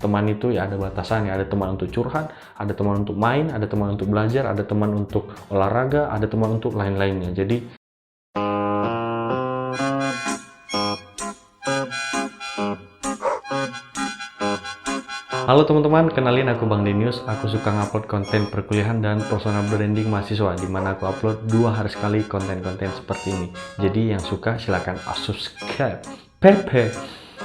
Teman itu ya ada batasannya, ada teman untuk curhat, ada teman untuk main, ada teman untuk belajar, ada teman untuk olahraga, ada teman untuk lain-lainnya. Jadi halo teman-teman, kenalin aku Bang Denius. Aku suka ngupload konten perkuliahan dan personal branding mahasiswa, dimana aku upload 2 hari sekali konten-konten seperti ini. Jadi yang suka silahkan subscribe.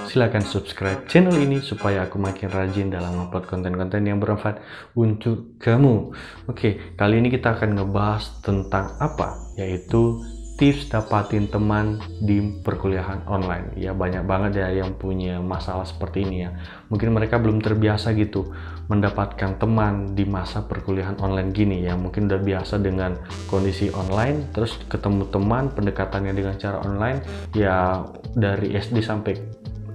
Silahkan subscribe channel ini supaya aku makin rajin dalam upload konten-konten yang bermanfaat untuk kamu. Oke, kali ini kita akan ngebahas tentang apa? Yaitu tips dapatin teman di perkuliahan online. Ya banyak banget ya yang punya masalah seperti ini ya. Mungkin mereka belum terbiasa gitu mendapatkan teman di masa perkuliahan online gini ya. Mungkin udah biasa dengan kondisi online, terus ketemu teman, pendekatannya dengan cara online ya dari SD sampai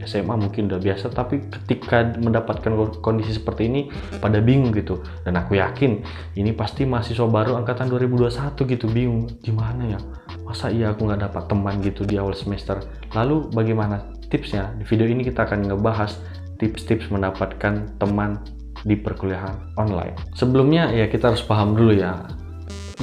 SMA mungkin udah biasa, tapi ketika mendapatkan kondisi seperti ini pada bingung gitu. Dan aku yakin ini pasti mahasiswa baru angkatan 2021 gitu, bingung gimana ya, masa iya aku nggak dapat teman gitu di awal semester. Lalu bagaimana tipsnya? Di video ini kita akan ngebahas tips-tips mendapatkan teman di perkuliahan online. Sebelumnya ya kita harus paham dulu ya,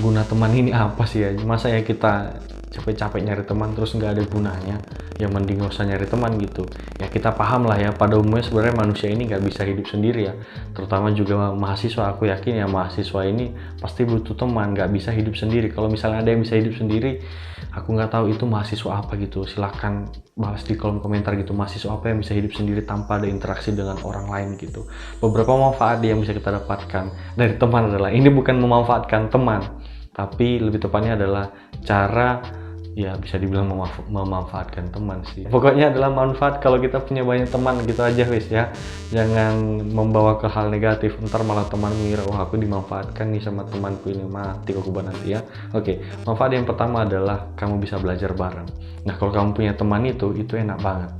guna teman ini apa sih ya. Masa ya kita capek-capek nyari teman terus nggak ada gunanya, ya mending gak usah nyari teman gitu ya. Kita paham lah ya, pada umumnya sebenarnya manusia ini nggak bisa hidup sendiri ya, terutama juga mahasiswa. Aku yakin ya mahasiswa ini pasti butuh teman, nggak bisa hidup sendiri. Kalau misalnya ada yang bisa hidup sendiri, aku nggak tahu itu mahasiswa apa gitu. Silahkan bahas di kolom komentar gitu, mahasiswa apa yang bisa hidup sendiri tanpa ada interaksi dengan orang lain gitu. Beberapa manfaat yang bisa kita dapatkan dari teman adalah, ini bukan memanfaatkan teman, tapi lebih tepatnya adalah cara ya bisa dibilang memanfaatkan teman sih. Pokoknya adalah manfaat kalau kita punya banyak teman gitu aja wis ya. Jangan membawa ke hal negatif, ntar malah teman mengira wah aku dimanfaatkan nih sama temanku ini, mati kok nanti ya. Oke, manfaat yang pertama adalah kamu bisa belajar bareng. Nah kalau kamu punya teman itu enak banget.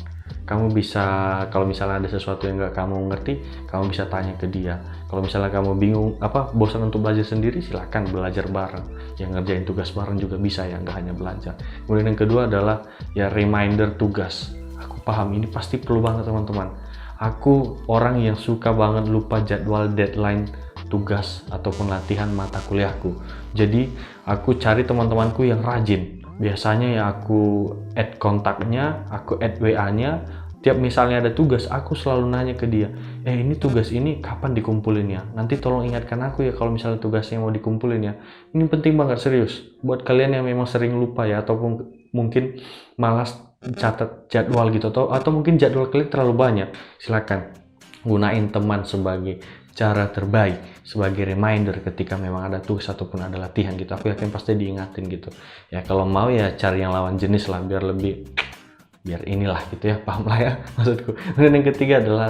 Kamu bisa, kalau misalnya ada sesuatu yang nggak kamu ngerti, kamu bisa tanya ke dia. Kalau misalnya kamu bingung, bosan untuk belajar sendiri, silahkan belajar bareng. Yang ngerjain tugas bareng juga bisa ya, nggak hanya belajar. Kemudian yang kedua adalah ya reminder tugas. Aku paham ini pasti perlu banget teman-teman. Aku orang yang suka banget lupa jadwal deadline tugas ataupun latihan mata kuliahku. Jadi aku cari teman-temanku yang rajin. Biasanya ya aku add kontaknya, aku add WA-nya. Tiap misalnya ada tugas, aku selalu nanya ke dia, ini tugas ini kapan dikumpulin ya? Nanti tolong ingatkan aku ya kalau misalnya tugasnya mau dikumpulin ya. Ini penting banget, serius. Buat kalian yang memang sering lupa ya, ataupun mungkin malas catat jadwal gitu, atau mungkin jadwal kalian terlalu banyak, silakan gunain teman sebagai cara terbaik, sebagai reminder ketika memang ada tugas ataupun ada latihan gitu. Aku yakin pasti diingatin gitu ya. Kalau mau ya cari yang lawan jenis lah, biar inilah gitu ya, paham lah ya maksudku. Dan yang ketiga adalah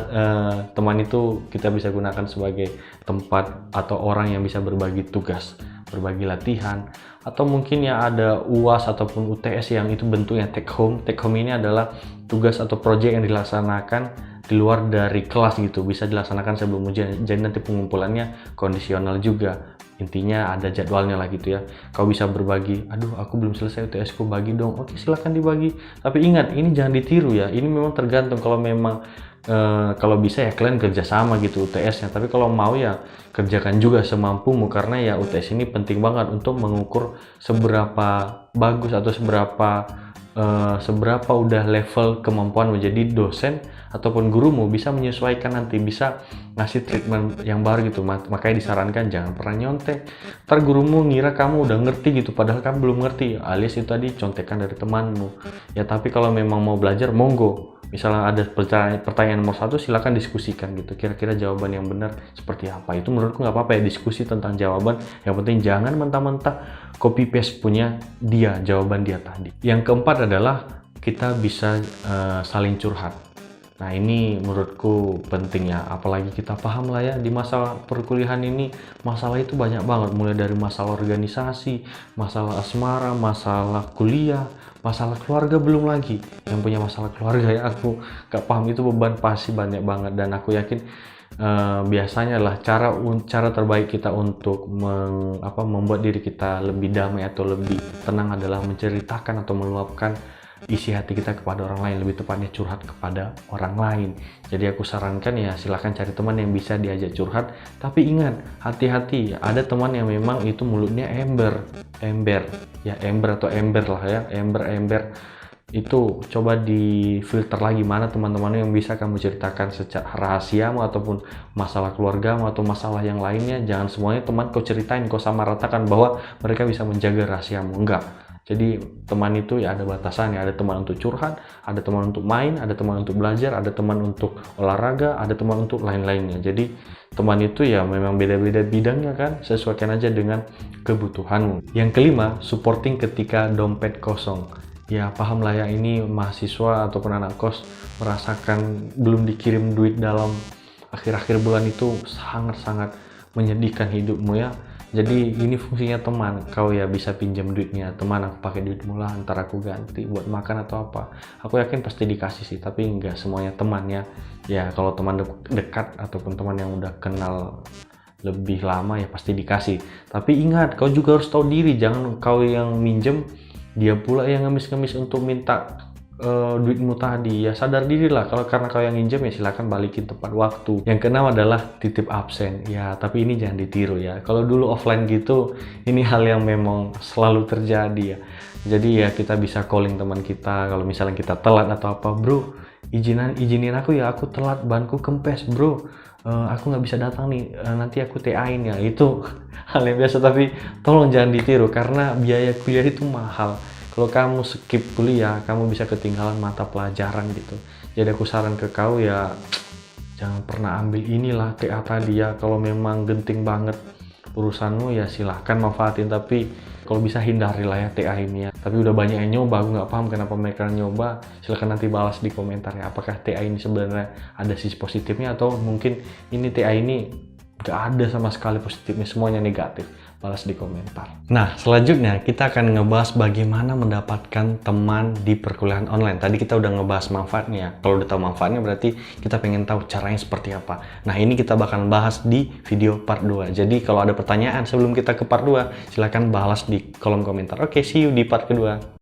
teman itu kita bisa gunakan sebagai tempat atau orang yang bisa berbagi tugas, berbagi latihan, atau mungkin ya ada UAS ataupun UTS yang itu bentuknya take home. Take home ini adalah tugas atau project yang dilaksanakan di luar dari kelas gitu, bisa dilaksanakan sebelum ujian. Jadi nanti pengumpulannya kondisional juga, intinya ada jadwalnya lah gitu ya. Kau bisa berbagi, aduh aku belum selesai UTS ku, bagi dong. Oke silahkan dibagi, tapi ingat ini jangan ditiru ya. Ini memang tergantung, kalau memang kalau bisa ya kalian kerjasama gitu UTS-nya, tapi kalau mau ya kerjakan juga semampumu, karena ya UTS ini penting banget untuk mengukur seberapa bagus atau seberapa udah level kemampuan menjadi dosen ataupun gurumu, bisa menyesuaikan nanti, bisa ngasih treatment yang baru gitu. Makanya disarankan jangan pernah nyontek, ntar gurumu ngira kamu udah ngerti gitu padahal kamu belum ngerti, alias itu tadi contekan dari temanmu ya. Tapi kalau memang mau belajar, monggo. Misalnya ada pertanyaan nomor 1, silakan diskusikan gitu, kira-kira jawaban yang benar seperti apa. Itu menurutku nggak apa-apa ya, diskusi tentang jawaban. Yang penting jangan mentah-mentah copy paste punya dia, jawaban dia tadi. Yang keempat adalah kita bisa saling curhat. Nah ini menurutku penting ya, apalagi kita paham lah ya di masa perkuliahan ini, masalah itu banyak banget, mulai dari masalah organisasi, masalah asmara, masalah kuliah, masalah keluarga belum lagi. Yang punya masalah keluarga ya, aku gak paham itu beban pasti banyak banget. Dan aku yakin biasanya lah cara terbaik kita untuk membuat diri kita lebih damai atau lebih tenang adalah menceritakan atau meluapkan isi hati kita kepada orang lain, lebih tepatnya curhat kepada orang lain. Jadi aku sarankan ya silahkan cari teman yang bisa diajak curhat, tapi ingat, hati-hati, ada teman yang memang itu mulutnya ember atau ember lah ya, ember itu coba difilter lagi mana teman-teman yang bisa kamu ceritakan secara rahasiamu ataupun masalah keluargamu atau masalah yang lainnya. Jangan semuanya teman kau ceritain, kau samaratakan bahwa mereka bisa menjaga rahasiamu, enggak. Jadi teman itu ya ada batasannya, ada teman untuk curhat, ada teman untuk main, ada teman untuk belajar, ada teman untuk olahraga, ada teman untuk lain-lainnya. Jadi teman itu ya memang beda-beda bidangnya kan, sesuaikan aja dengan kebutuhanmu. Yang kelima, supporting ketika dompet kosong. Ya paham lah ya, ini mahasiswa ataupun anak kos merasakan belum dikirim duit dalam akhir-akhir bulan itu sangat-sangat menyedihkan hidupmu ya. Jadi ini fungsinya teman, kau ya bisa pinjam duitnya, teman aku pakai duitmu lah, ntar aku ganti buat makan atau apa. Aku yakin pasti dikasih sih, tapi nggak semuanya temannya. Ya kalau teman dekat ataupun teman yang udah kenal lebih lama ya pasti dikasih. Tapi ingat, kau juga harus tahu diri, jangan kau yang minjem dia pula yang ngemis-ngemis untuk minta duitmu tadi. Ya sadar diri lah, kalau karena kau yang minjem ya silakan balikin tepat waktu. Yang keenam adalah titip absen. Ya tapi ini jangan ditiru ya, kalau dulu offline gitu ini hal yang memang selalu terjadi ya. Jadi ya kita bisa calling teman kita kalau misalnya kita telat atau apa, bro izinin aku ya, aku telat, banku kempes bro, aku nggak bisa datang nih, nanti aku TA-in ya. Itu hal yang biasa, tapi tolong jangan ditiru karena biaya kuliah itu mahal. Kalau kamu skip kuliah, kamu bisa ketinggalan mata pelajaran gitu. Jadi aku saran ke kau ya jangan pernah ambil inilah TA tadi ya. Kalau memang genting banget urusanmu ya silahkan manfaatin, tapi kalau bisa hindari lah ya TA ini ya. Tapi udah banyak yang nyoba, aku nggak paham kenapa mereka nyoba. Silahkan nanti balas di komentar ya, apakah TA ini sebenarnya ada sisi positifnya atau mungkin ini TA ini nggak ada sama sekali positifnya, semuanya negatif. Balas di komentar. Nah selanjutnya kita akan ngebahas bagaimana mendapatkan teman di perkuliahan online. Tadi kita udah ngebahas manfaatnya. Kalau udah tahu manfaatnya berarti kita pengen tahu caranya seperti apa. Nah ini kita bakal bahas di video part 2. Jadi kalau ada pertanyaan sebelum kita ke part 2 silahkan balas di kolom komentar. Oke, see you di part kedua.